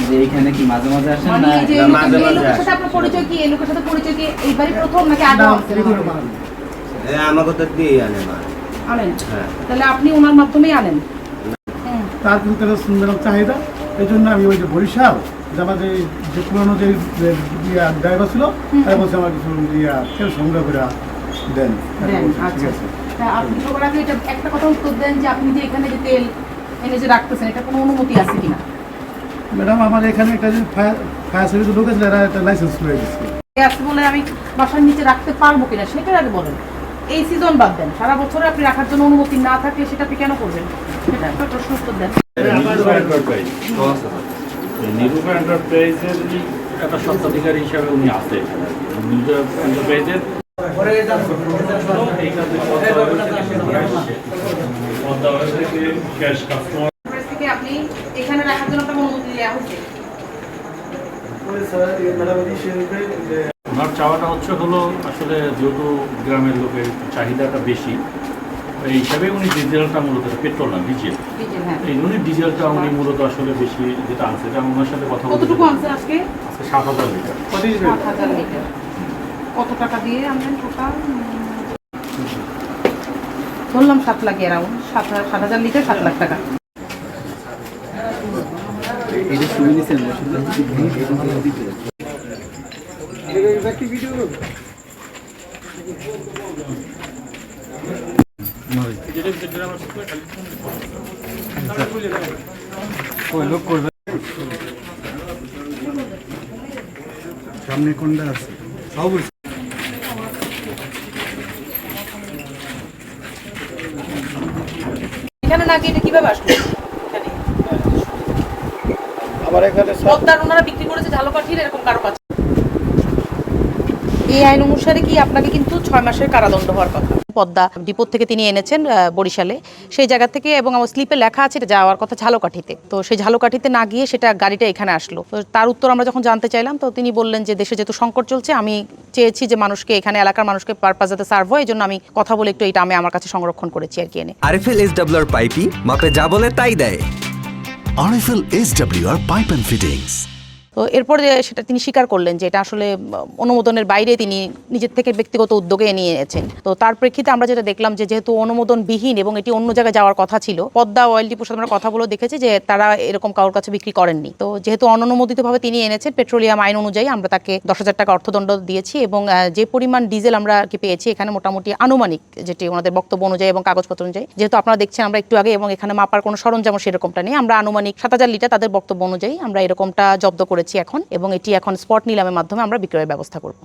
যে এখানে কি মাঝে মাঝে আসেন মানে না? এই যে মাঝে মাঝে লোকের আসে। সাথে আপনার পরিচয় কি, এই লোকের সাথে পরিচয় কি এইবারই প্রথম নাকি আগে আমাকে তো দিয়ে আনে মা। আনেন? হ্যাঁ। তাহলে আপনি ওনার মাধ্যমেই আনেন? তার ভিতরে সুন্দরম চাহিদা, এই জন্য আমি ওই যে বরিশাল যে আমাদের যে পুরোনো যে ড্রাইভার ছিল তাই বলছে আমার কিছু তেল সংগ্রহ করে দেন। আচ্ছা। তা আপনি সবার আগে এটা একটা কথা উত্তর দেন যে আপনি যে এখানে যে তেল এনে যে রাখতেছেন এটা কোনো অনুমতি আছে কিনা? ম্যাডাম আমার এখানে একটা যে ফায়ার সার্ভিসের লোক আছে, এরা একটা লাইসেন্স করে দিচ্ছে আছে বলে আমি বাসার নিচে রাখতে পারবো কিনা সেটার আগে বলেন। এই সিজন বাদ দেন, সারা বছরে আপনি রাখার জন্য অনুমতি না থাকলে সেটা আপনি কেন করবেন, সেটা একটা প্রশ্ন উত্তর দেন। নিরূপা এন্টারপ্রাইজের একটা স্বত্বাধিকারী হিসাবে উনি আছে। নিরূপা এন্টারপ্রাইজের থেকে আপনি এখানে রাখার জন্য আপনার অনুমতি দেওয়া হয়েছে? ওনার চাওয়াটা হলো আসলে যেহেতু গ্রামের লোকের চাহিদাটা বেশি, এই হিসাবে উনি ডিজেলটা মূলত, পেট্রোল না ডিজেল, এই উনি ডিজেলটা উনি মূলত আসলে বেশি যেটা আনছে, এটা ওনার সাথে কথা বলতে। কতটুকু আনছে আজকে? 7,000 লিটার। 7,000 লিটার। কত টাকা দিয়ে আনলেন টোটাল? বললাম 7 লাখ, অ্যারাউন্ড 7,000 লিটার, 7 লাখ টাকা। এটা শুনে নিছেন সামনে কোনটা আছে সব এখানে নাকি এটা কিভাবে আসলো? আমার এখানে পদ্মার ওনারা বিক্রি করেছে ঝালকাঠির এরকম কারো কাছে। এই আইন অনুসারে কি আপনাকে কিন্তু 6 মাসের কারাদণ্ড হওয়ার কথা। পদ্মা ডিপোর থেকে তিনি এনেছেন বরিশালে, সেই জায়গা থেকে, এবং আমার স্লিপে লেখা আছে এটা যাওয়ার কথা ঝালকাঠিতে। তো সেই ঝালকাঠিতে না গিয়ে সেটা গাড়িটা এখানে আসলো। তো তার উত্তর আমরা যখন জানতে চাইলাম, তো তিনি বললেন যে দেশে যেহেতু সংকট চলছে, আমি চেয়েছি যে মানুষকে, এখানে এলাকার মানুষকে পারপাস যাতে সার্ভ হয়, এই জন্য আমি কথা বলে একটু এটা আমি আমার কাছে সংরক্ষণ করেছি আর কি এনে। আরএফএল এসডব্লিউআর পাইপই মাপে যা বলে তাই দেয়। RFL SWR pipe and fittings. তো এরপরে সেটা তিনি স্বীকার করলেন যে এটা আসলে অনুমোদনের বাইরে তিনি নিজের থেকে ব্যক্তিগত উদ্যোগে নিয়ে এনেছেন। তো তার প্রেক্ষিতে আমরা যেটা দেখলাম যে যেহেতু অনুমোদনবিহীন এবং এটি অন্য জায়গায় যাওয়ার কথা ছিল, পদ্মা অয়েল ডিপোর সাথে আমরা কথা বলে দেখেছি যে তারা এরকম কারোর কাছে বিক্রি করেননি। তো যেহেতু অননুমোদিতভাবে তিনি এনেছেন, পেট্রোলিয়াম আইন অনুযায়ী আমরা তাকে 10,000 টাকা অর্থদণ্ড দিয়েছি, এবং যে পরিমাণ ডিজেল আমরা কি পেয়েছি এখানে মোটামুটি আনুমানিক, যেটি ওনাদের বক্তব্য অনুযায়ী এবং কাগজপত্র অনুযায়ী, যেহেতু আপনারা দেখছেন আমরা একটু আগে, এবং এখানে মাপার কোনো সরঞ্জাম সেরকমটা নেই, আমরা আনুমানিক 7,000 লিটার তাদের বক্তব্য অনুযায়ী আমরা এরকমটা জব্দ করেছি এখন, এবং এটি এখন স্পট নিলামের মাধ্যমে আমরা বিক্রয়ের ব্যবস্থা করব।